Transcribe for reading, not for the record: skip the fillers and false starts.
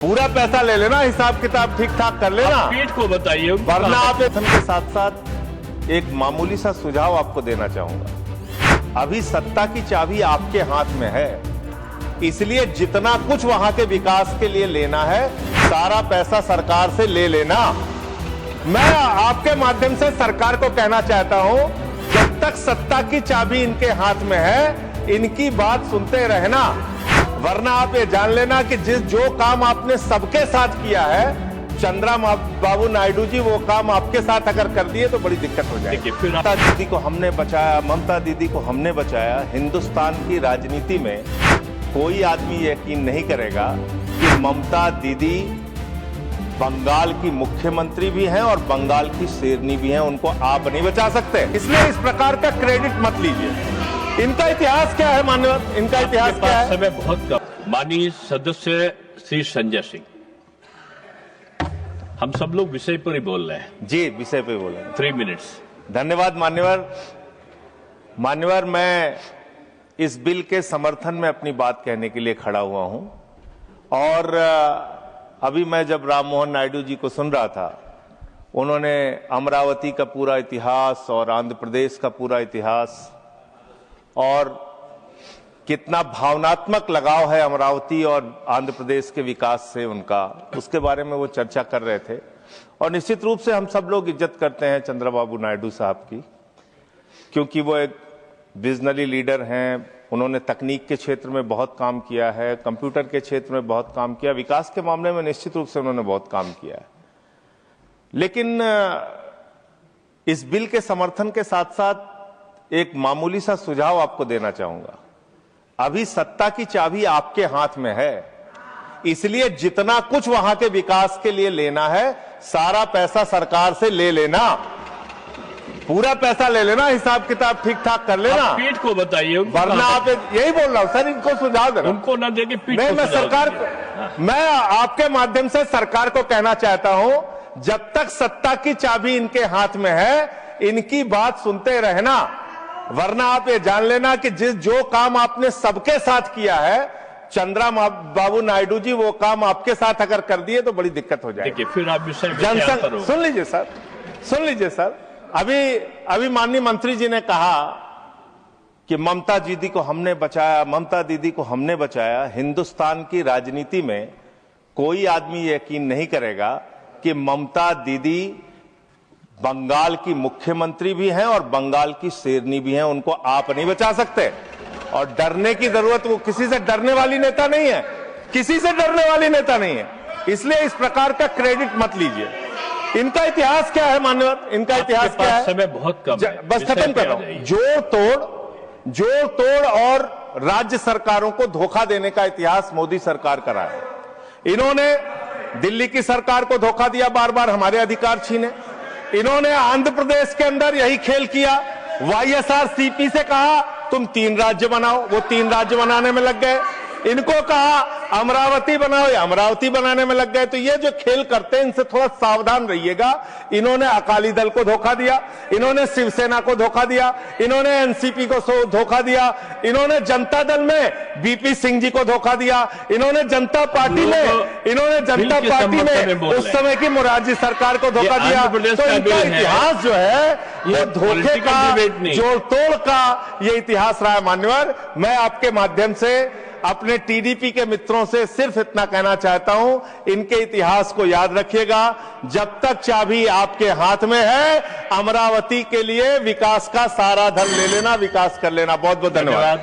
पूरा पैसा ले लेना, हिसाब किताब ठीक ठाक कर लेना। पीठ को बताइए, वरना आप के साथ साथ एक मामूली सा सुझाव आपको देना चाहूंगा। अभी सत्ता की चाबी आपके हाथ में है, इसलिए जितना कुछ वहां के विकास के लिए लेना है सारा पैसा सरकार से ले लेना। मैं आपके माध्यम से सरकार को कहना चाहता हूं, जब तक सत्ता की चाबी इनके हाथ में है इनकी बात सुनते रहना, वरना आप ये जान लेना कि जो काम आपने सबके साथ किया है, चंद्रबाबू नायडू जी वो काम आपके साथ अगर कर दिए तो बड़ी दिक्कत हो जाएगी। ममता दीदी को हमने बचाया, ममता दीदी को हमने बचाया। हिंदुस्तान की राजनीति में कोई आदमी यकीन नहीं करेगा कि ममता दीदी बंगाल की मुख्यमंत्री भी हैं और बंगाल की शेरनी भी हैं, उनको आप नहीं बचा सकते। इसलिए इस प्रकार का क्रेडिट मत लीजिए। इनका इतिहास क्या है मान्यवर, इनका इतिहास क्या है? समय बहुत कम। माननीय सदस्य श्री संजय सिंह, हम सब लोग विषय पर ही बोल रहे हैं। जी, विषय पे बोले। 3 मिनट्स। धन्यवाद मान्यवर, मैं इस बिल के समर्थन में अपनी बात कहने के लिए खड़ा हुआ हूं। और अभी मैं जब राम मोहन नायडू जी को सुन रहा था, उन्होंने अमरावती का पूरा इतिहास और आंध्र प्रदेश का पूरा इतिहास और कितना भावनात्मक लगाव है अमरावती और आंध्र प्रदेश के विकास से उनका, उसके बारे में वो चर्चा कर रहे थे। और निश्चित रूप से हम सब लोग इज्जत करते हैं चंद्रबाबू नायडू साहब की, क्योंकि वो एक विजनरी लीडर हैं। उन्होंने तकनीक के क्षेत्र में बहुत काम किया है, कंप्यूटर के क्षेत्र में बहुत काम किया, विकास के मामले में निश्चित रूप से उन्होंने बहुत काम किया है। लेकिन इस बिल के समर्थन के साथ साथ एक मामूली सा सुझाव आपको देना चाहूंगा। अभी सत्ता की चाबी आपके हाथ में है, इसलिए जितना कुछ वहां के विकास के लिए लेना है सारा पैसा सरकार से ले लेना। पूरा पैसा ले लेना, हिसाब किताब ठीक ठाक कर लेना। पीठ को बताइए, वरना आप यही बोल रहा हूं सर, इनको सुझाव देना। उनको ना देके पीठ नहीं, को मैं आपके माध्यम से सरकार को कहना चाहता हूं, जब तक सत्ता की चाबी इनके हाथ में है इनकी बात सुनते रहना, वरना आप ये जान लेना कि जो काम आपने सबके साथ किया है, चंद्रबाबू नायडू जी वो काम आपके साथ अगर कर दिए तो बड़ी दिक्कत हो जाएगी। फिर आप विषय जनसंघ सुन लीजिए सर, अभी माननीय मंत्री जी ने कहा कि ममता दीदी को हमने बचाया, ममता दीदी को हमने बचाया। हिंदुस्तान की राजनीति में कोई आदमी यकीन नहीं करेगा कि ममता दीदी बंगाल की मुख्यमंत्री भी हैं और बंगाल की शेरनी भी हैं, उनको आप नहीं बचा सकते। और डरने की जरूरत, वो किसी से डरने वाली नेता नहीं है, किसी से डरने वाली नेता नहीं है। इसलिए इस प्रकार का क्रेडिट मत लीजिए। इनका इतिहास क्या है मान्यवर, इनका इतिहास क्या है? समय बहुत कम है, बस खत्म कर रहा हूं। जोड़ तोड़ और राज्य सरकारों को धोखा देने का इतिहास मोदी सरकार का रहा है। इन्होंने दिल्ली की सरकार को धोखा दिया, बार बार हमारे अधिकार छीने। इन्होंने आंध्र प्रदेश के अंदर यही खेल किया, वाईएसआरसीपी से कहा तुम 3 राज्य बनाओ, वो 3 राज्य बनाने में लग गए। इनको कहा अमरावती बनाओ, या अमरावती बनाने में लग गए। तो ये जो खेल करते हैं इनसे थोड़ा सावधान रहिएगा। इन्होंने अकाली दल को धोखा दिया, इन्होंने शिवसेना को धोखा दिया, इन्होंने एनसीपी को धोखा दिया, इन्होंने जनता दल में बीपी सिंह जी को धोखा दिया, इन्होंने जनता पार्टी में उस समय की मोरारजी सरकार को धोखा दिया। तो इनका इतिहास जो है ये धोखे का, जोड़ तोड़ का ये इतिहास रहा है मान्यवर। मैं आपके माध्यम से अपने टीडीपी के मित्रों से सिर्फ इतना कहना चाहता हूं, इनके इतिहास को याद रखिएगा। जब तक चाबी आपके हाथ में है, अमरावती के लिए विकास का सारा धन ले लेना, विकास कर लेना। बहुत बहुत धन्यवाद।